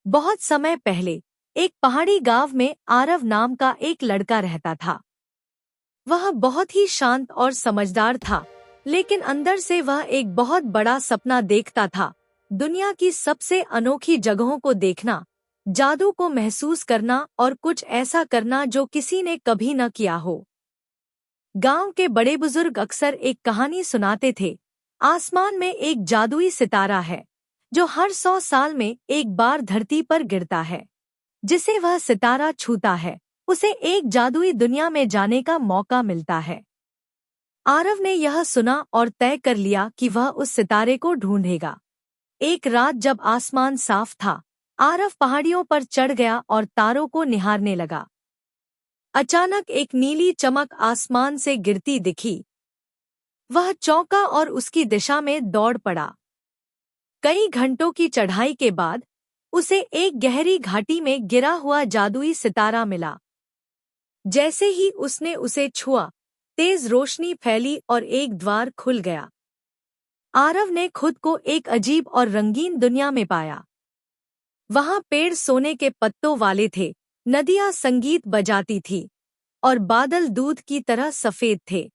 बहुत समय पहले एक पहाड़ी गांव में आरव नाम का एक लड़का रहता था। वह बहुत ही शांत और समझदार था, लेकिन अंदर से वह एक बहुत बड़ा सपना देखता था। दुनिया की सबसे अनोखी जगहों को देखना, जादू को महसूस करना और कुछ ऐसा करना जो किसी ने कभी न किया हो। गांव के बड़े बुजुर्ग अक्सर एक कहानी सुनाते थे। आसमान में एक जादुई सितारा है जो हर 100 साल में एक बार धरती पर गिरता है। जिसे वह सितारा छूता है उसे एक जादुई दुनिया में जाने का मौका मिलता है। आरव ने यह सुना और तय कर लिया कि वह उस सितारे को ढूंढेगा। एक रात जब आसमान साफ था, आरव पहाड़ियों पर चढ़ गया और तारों को निहारने लगा। अचानक एक नीली चमक आसमान से गिरती दिखी। वह चौंका और उसकी दिशा में दौड़ पड़ा। कई घंटों की चढ़ाई के बाद उसे एक गहरी घाटी में गिरा हुआ जादुई सितारा मिला। जैसे ही उसने उसे छुआ, तेज रोशनी फैली और एक द्वार खुल गया। आरव ने खुद को एक अजीब और रंगीन दुनिया में पाया। वहां पेड़ सोने के पत्तों वाले थे, नदियां संगीत बजाती थी और बादल दूध की तरह सफेद थे।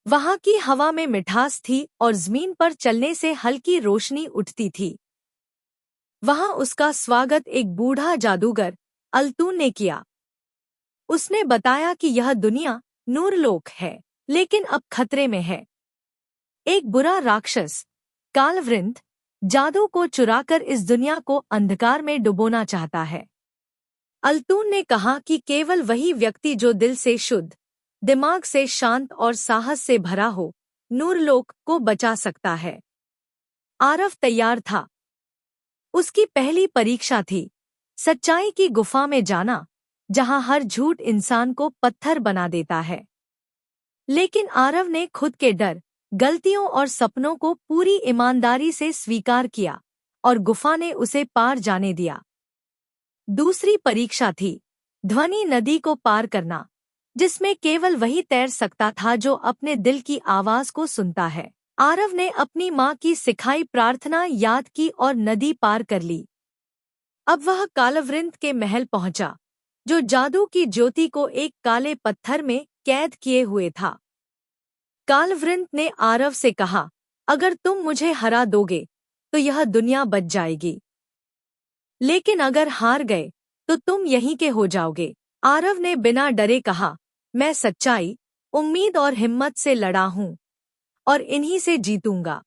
वहां की हवा में मिठास थी और जमीन पर चलने से हल्की रोशनी उठती थी। वहां उसका स्वागत एक बूढ़ा जादूगर अल्तून ने किया। उसने बताया कि यह दुनिया नूरलोक है, लेकिन अब खतरे में है। एक बुरा राक्षस कालवृंत जादू को चुराकर इस दुनिया को अंधकार में डुबोना चाहता है। अल्तून ने कहा कि केवल वही व्यक्ति जो दिल से शुद्ध, दिमाग से शांत और साहस से भरा हो, नूरलोक को बचा सकता है। आरव तैयार था। उसकी पहली परीक्षा थी सच्चाई की गुफा में जाना, जहां हर झूठ इंसान को पत्थर बना देता है। लेकिन आरव ने खुद के डर, गलतियों और सपनों को पूरी ईमानदारी से स्वीकार किया और गुफा ने उसे पार जाने दिया। दूसरी परीक्षा थी ध्वनि नदी को पार करना, जिसमें केवल वही तैर सकता था जो अपने दिल की आवाज को सुनता है। आरव ने अपनी माँ की सिखाई प्रार्थना याद की और नदी पार कर ली। अब वह कालवृंत के महल पहुंचा, जो जादू की ज्योति को एक काले पत्थर में कैद किए हुए था। कालवृंत ने आरव से कहा, अगर तुम मुझे हरा दोगे तो यह दुनिया बच जाएगी, लेकिन अगर हार गए तो तुम यहीं के हो जाओगे। आरव ने बिना डरे कहा, मैं सच्चाई, उम्मीद और हिम्मत से लड़ा हूं और इन्हीं से जीतूंगा।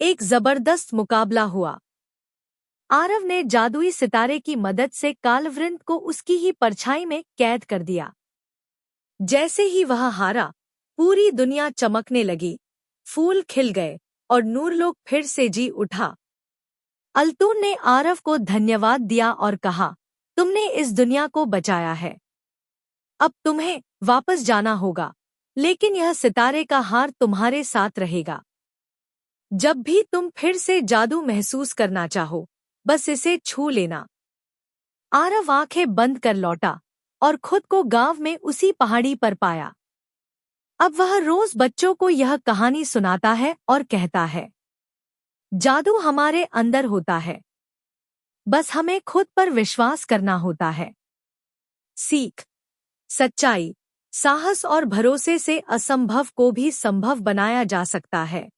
एक जबरदस्त मुकाबला हुआ। आरव ने जादुई सितारे की मदद से कालवृंत को उसकी ही परछाई में कैद कर दिया। जैसे ही वह हारा, पूरी दुनिया चमकने लगी, फूल खिल गए और नूरलोक फिर से जी उठा। अल्तून ने आरव को धन्यवाद दिया और कहा, तुमने इस दुनिया को बचाया है। अब तुम्हें वापस जाना होगा, लेकिन यह सितारे का हार तुम्हारे साथ रहेगा। जब भी तुम फिर से जादू महसूस करना चाहो, बस इसे छू लेना। आरव आंखें बंद कर लौटा और खुद को गांव में उसी पहाड़ी पर पाया। अब वह रोज बच्चों को यह कहानी सुनाता है और कहता है, जादू हमारे अंदर होता है, बस हमें खुद पर विश्वास करना होता है। सीख, सच्चाई, साहस और भरोसे से असंभव को भी संभव बनाया जा सकता है।